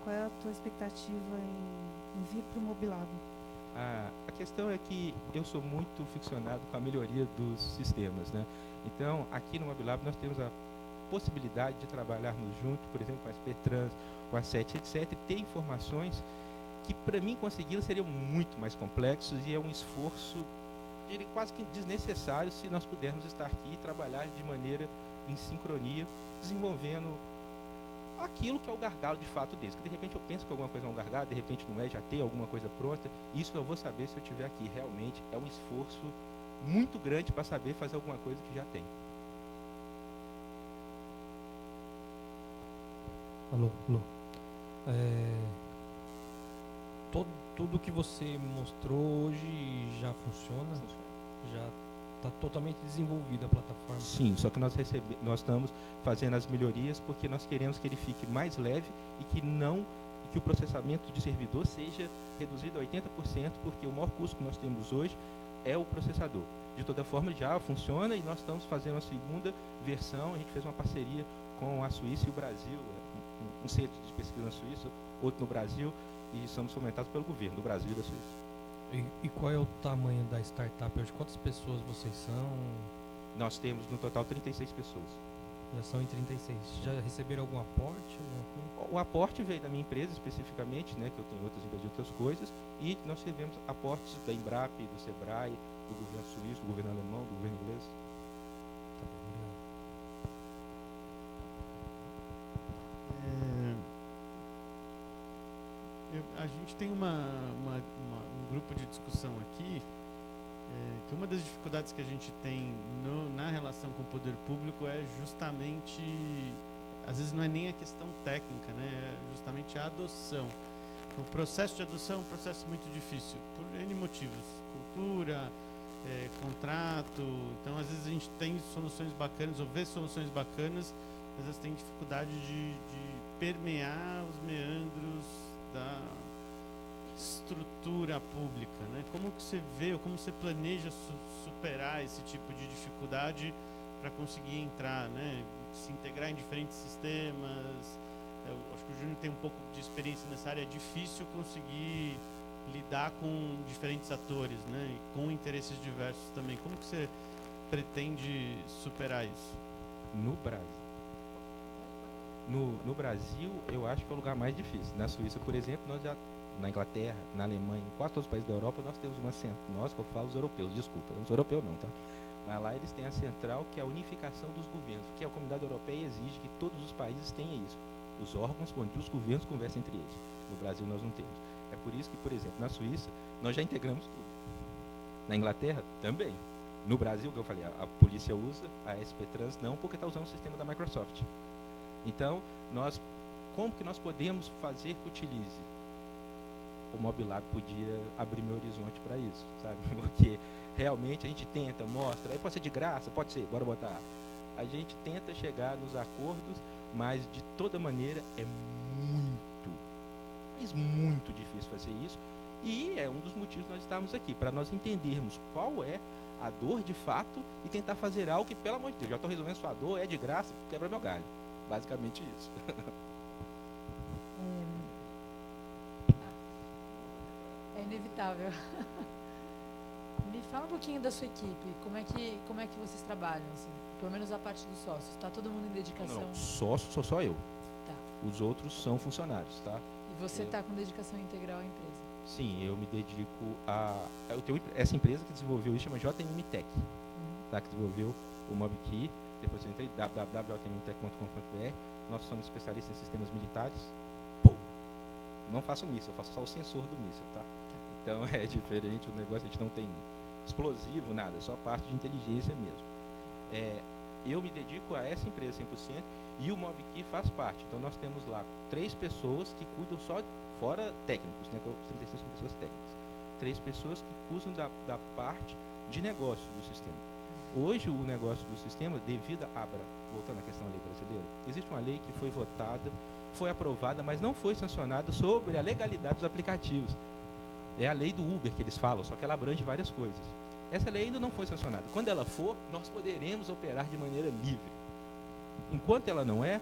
qual é a tua expectativa em vir para o Mobilab? A questão é que eu sou muito ficcionado com a melhoria dos sistemas, né? Então, aqui no Mobilab nós temos possibilidade de trabalharmos junto, por exemplo, com a SPTrans, com a SET, etc., e ter informações que, para mim, consegui-las seriam muito mais complexos e é um esforço, diria, quase que desnecessário se nós pudermos estar aqui e trabalhar de maneira em sincronia, desenvolvendo aquilo que é o gargalo de fato desse. Que de repente eu penso que alguma coisa é um gargalo, de repente não é, já tem alguma coisa pronta. Isso eu vou saber se eu estiver aqui. Realmente é um esforço muito grande para saber fazer alguma coisa que já tem. Alô. Tudo que você mostrou hoje já funciona? Já está totalmente desenvolvida a plataforma? Sim, só que nós estamos fazendo as melhorias porque nós queremos que ele fique mais leve e que o processamento de servidor seja reduzido a 80%, porque o maior custo que nós temos hoje é o processador. De toda forma, já funciona e nós estamos fazendo a segunda versão. A gente fez uma parceria com a Suíça e o Brasil, um centro de pesquisa na Suíça, outro no Brasil, e somos fomentados pelo governo do Brasil e da Suíça. E qual é o tamanho da startup hoje? Quantas pessoas vocês são? Nós temos, no total, 36 pessoas. Já são em 36. Já receberam algum aporte? O aporte veio da minha empresa, especificamente, né, que eu tenho outras empresas de outras coisas, e nós recebemos aportes da Embrap, do Sebrae, do governo suíço, do governo alemão, do governo inglês. A gente tem um grupo de discussão aqui, que uma das dificuldades que a gente tem na relação com o poder público é justamente, às vezes não é nem a questão técnica, né, é justamente a adoção. O processo de adoção é um processo muito difícil, por N motivos, cultura, contrato. Então às vezes a gente tem soluções bacanas, ou vê soluções bacanas, às vezes tem dificuldade de permear os meandros da estrutura pública, né? Como que você vê, ou como você planeja superar esse tipo de dificuldade para conseguir entrar, né? Se integrar em diferentes sistemas. Eu acho que o Júnior tem um pouco de experiência nessa área. É difícil conseguir lidar com diferentes atores, né? E com interesses diversos também. Como que você pretende superar isso? No Brasil. No Brasil, eu acho que é o lugar mais difícil. Na Suíça, por exemplo, na Inglaterra, na Alemanha, em quase todos os países da Europa, nós temos uma central. Nós, que eu falo, os europeus, desculpa, não sou europeu não, tá? Mas lá eles têm a central, que é a unificação dos governos, porque a Comunidade Europeia exige que todos os países tenham isso. Os órgãos, onde os governos conversam entre eles. No Brasil, nós não temos. É por isso que, por exemplo, na Suíça, nós já integramos tudo. Na Inglaterra, também. No Brasil, que eu falei, a polícia usa, a SPTrans não, porque está usando o sistema da Microsoft. Então, como que nós podemos fazer que utilize? O Mobilab podia abrir meu horizonte para isso, sabe? Porque realmente a gente tenta, mostra, aí pode ser de graça, pode ser, bora botar. A gente tenta chegar nos acordos, mas de toda maneira é muito difícil fazer isso. E é um dos motivos que nós estamos aqui, para nós entendermos qual é a dor de fato e tentar fazer algo que, pelo amor de Deus, já estou resolvendo sua dor, é de graça, quebra meu galho. Basicamente isso. É inevitável. Me fala um pouquinho da sua equipe. Como é que vocês trabalham, assim? Pelo menos a parte dos sócios. Está todo mundo em dedicação? Não, sócio sou só eu. Tá. Os outros são funcionários, tá? E você está com dedicação integral à empresa? Sim, eu me dedico a... Eu tenho essa empresa que desenvolveu isso, chama JMM Tech, tá? Que desenvolveu o MobKey. Depois eu entrei www.jmtech.com.br. Nós somos especialistas em sistemas militares. Pô, não faço míssil, eu faço só o sensor do míssil, tá? Então é diferente o negócio, a gente não tem explosivo, nada, só parte de inteligência mesmo. Eu me dedico a essa empresa 100% e o MobKey faz parte. Então nós temos lá 3 pessoas que cuidam só, fora técnicos, né? 36 são pessoas técnicas. 3 pessoas que cuidam da parte de negócio do sistema. Hoje, o negócio do sistema, devido à ABRA, voltando à questão da lei brasileira, existe uma lei que foi votada, foi aprovada, mas não foi sancionada sobre a legalidade dos aplicativos. É a lei do Uber que eles falam, só que ela abrange várias coisas. Essa lei ainda não foi sancionada. Quando ela for, nós poderemos operar de maneira livre. Enquanto ela não é,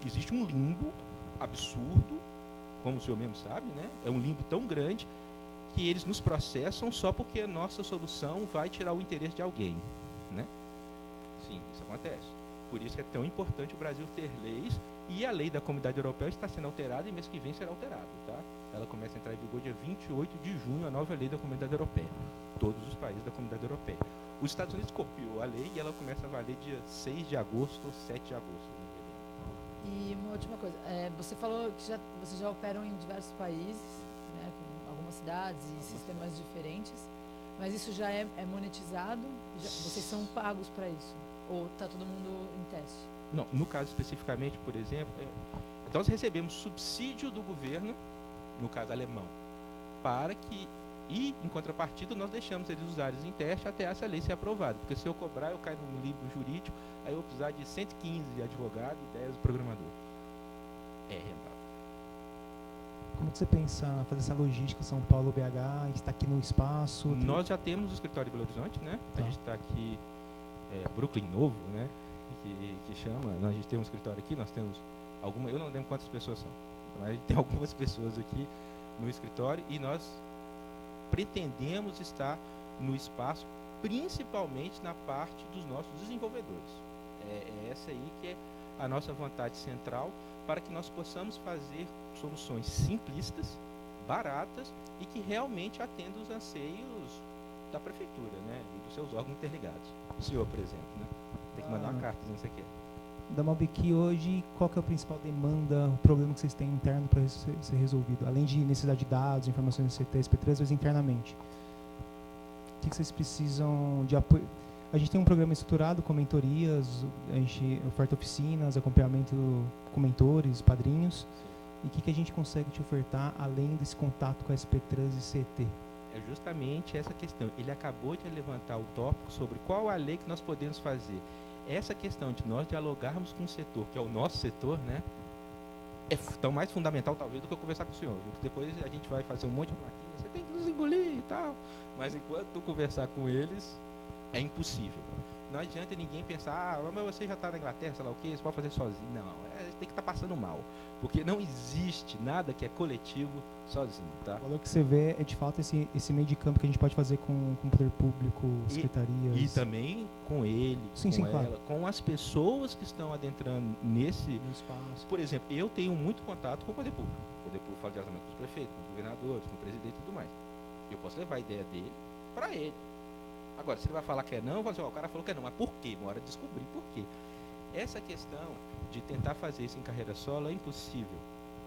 existe um limbo absurdo, como o senhor mesmo sabe, né? É um limbo tão grande que eles nos processam só porque a nossa solução vai tirar o interesse de alguém, né? Sim, isso acontece. Por isso é tão importante o Brasil ter leis, e a lei da Comunidade Europeia está sendo alterada e mês que vem será alterada, tá? Ela começa a entrar em vigor dia 28 de junho, a nova lei da Comunidade Europeia. Todos os países da Comunidade Europeia. Os Estados Unidos copiou a lei e ela começa a valer dia 6 de agosto ou 7 de agosto. E uma última coisa, você falou que vocês já operam em diversos países, né, com algumas cidades e sistemas diferentes, mas isso já é monetizado? Vocês são pagos para isso? Ou está todo mundo em teste? Não, no caso especificamente, por exemplo, nós recebemos subsídio do governo, no caso alemão, para que, e em contrapartida, nós deixamos eles usarem em teste até essa lei ser aprovada. Porque se eu cobrar, eu caio num livro jurídico, aí eu vou precisar de 115 de advogado e 10 de programador. É rentável. Como que você pensa fazer essa logística São Paulo, BH, está aqui no espaço? Nós já temos o escritório em Belo Horizonte, né? Tá. A gente está aqui, Brooklyn Novo, né? Que chama, a gente tem um escritório aqui, nós temos eu não lembro quantas pessoas são, mas a gente tem algumas pessoas aqui no escritório e nós pretendemos estar no espaço, principalmente na parte dos nossos desenvolvedores. É essa aí que é a nossa vontade central, para que nós possamos fazer soluções simplistas, baratas e que realmente atendam os anseios da prefeitura, né, e dos seus órgãos interligados. O senhor, por exemplo, né, tem que mandar uma carta dizendo isso aqui. Da Mobiki hoje, qual que é a principal demanda, o problema que vocês têm interno para ser resolvido? Além de necessidade de dados, informações do CT, SP3, mas internamente. O que vocês precisam de apoio? A gente tem um programa estruturado com mentorias, a gente oferta oficinas, acompanhamento com mentores, padrinhos. E o que a gente consegue te ofertar além desse contato com a SP3 e CT? É justamente essa questão. Ele acabou de levantar o tópico sobre qual a lei que nós podemos fazer. Essa questão de nós dialogarmos com o setor, que é o nosso setor, né, é tão mais fundamental talvez do que eu conversar com o senhor. Depois a gente vai fazer um monte de maquinha, você tem que nos engolir e tal. Mas enquanto tu conversar com eles, é impossível. Não adianta ninguém pensar, mas você já está na Inglaterra, sei lá o quê, você pode fazer sozinho. Não, tem que estar passando mal. Porque não existe nada que é coletivo sozinho, tá? O valor que você vê é de fato esse meio de campo que a gente pode fazer com o poder público, secretarias. E também com ele, com ela, claro, com as pessoas que estão adentrando nesse espaço. Por exemplo, eu tenho muito contato com o poder público. O poder público fala diretamente com os prefeitos, com os governadores, com o presidente e tudo mais. Eu posso levar a ideia dele para ele. Agora, se ele vai falar que é não, eu vou dizer, o cara falou que é não, mas por quê? Uma hora de descobrir por quê. Essa questão de tentar fazer isso em carreira solo é impossível.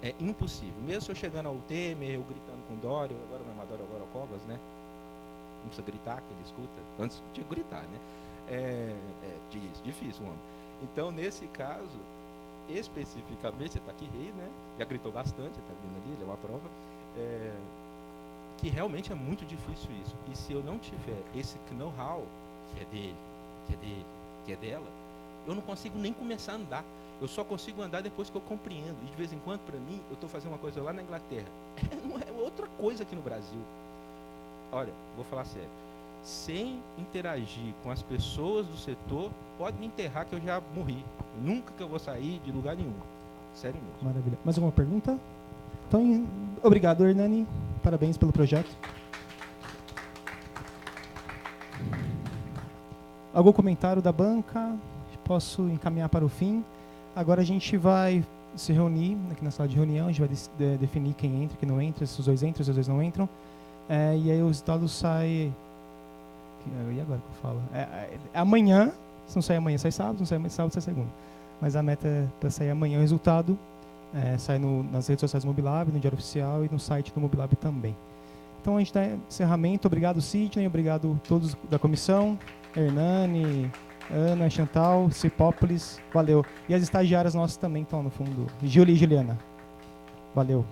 É impossível. Mesmo se eu chegando ao Temer, eu gritando com o Dória, agora não é mais Dória, agora é o Covas, né? Não precisa gritar, que ele escuta. Antes tinha que gritar, né? É difícil, homem. Então, nesse caso, especificamente, você está aqui rindo, né? Já gritou bastante, está vindo ali, ele é uma prova. Que realmente é muito difícil isso. E se eu não tiver esse know-how, que é dele, que é dela, eu não consigo nem começar a andar. Eu só consigo andar depois que eu compreendo. E de vez em quando, para mim, eu estou fazendo uma coisa lá na Inglaterra. É outra coisa aqui no Brasil. Olha, vou falar sério. Sem interagir com as pessoas do setor, pode me enterrar que eu já morri. Nunca que eu vou sair de lugar nenhum. Sério mesmo. Maravilha. Mais alguma pergunta? Então, obrigado, Hernani. Parabéns pelo projeto. Algum comentário da banca? Posso encaminhar para o fim. Agora a gente vai se reunir aqui na sala de reunião, a gente vai definir quem entra, quem não entra, se os dois entram, se os dois não entram. E aí o resultado sai... E agora que eu falo? Amanhã, se não sair amanhã, sai sábado, se não sair sábado, sai segunda. Mas a meta é para sair amanhã o resultado. Sai nas redes sociais do Mobilab, no Diário Oficial e no site do Mobilab também. Então a gente dá encerramento. Obrigado, Sidney, obrigado a todos da comissão, Hernani, Ana, Chantal, Cipópolis, valeu. E as estagiárias nossas também estão no fundo, Júlia e Juliana. Valeu.